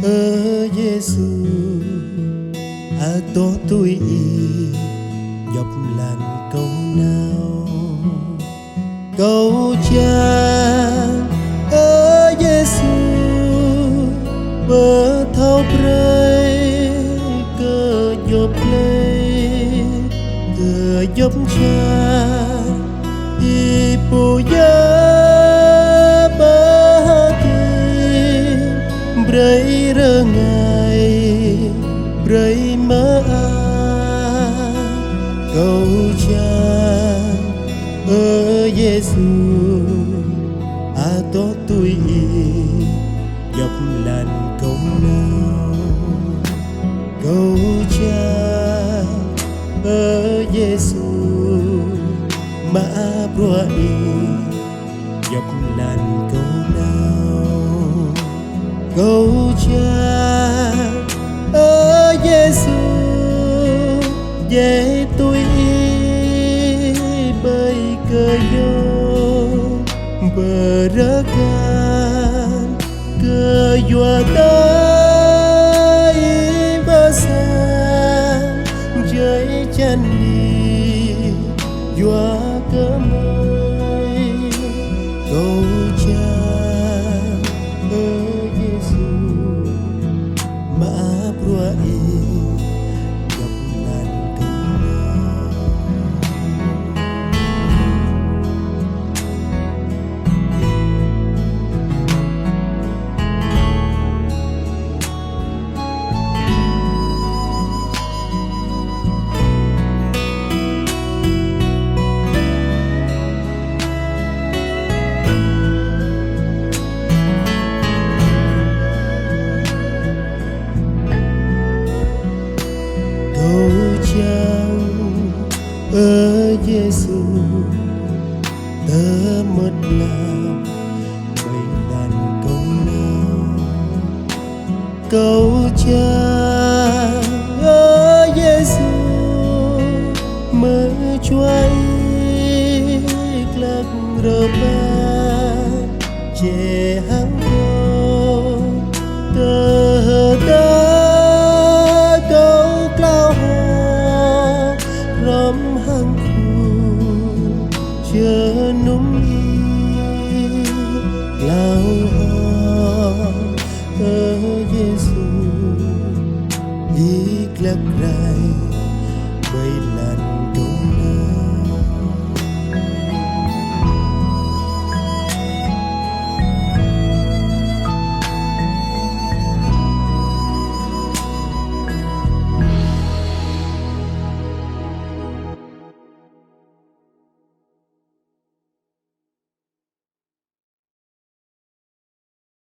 ơ Giêsu à tó tôi dọc làn câu nào câu cha ơ Giêsu bờ thao prey cơ dọc lê cơ dọc cha ibu ya bray rơ ngài bray mơ câu cha ơ Giêsu à tó tôi dọc làn câu nào câu cha ơ Giêsu mã bro dọc làn câu nào câu cha ơ Giêsu về tôi bơi cơ vô bờ rớt gan cơ dọa tới bờ xa dưới chân đi dọa cơ mây câu cha mã bro gặp làn câu nào câu chăng ơ Giêsu tớ mất làm bầy đàn câu nào câu chăng ơ Giêsu mơ choai lạc rơ ba che hang cô tớ đã chờ nung lao ơ Giêsu ik lạc rai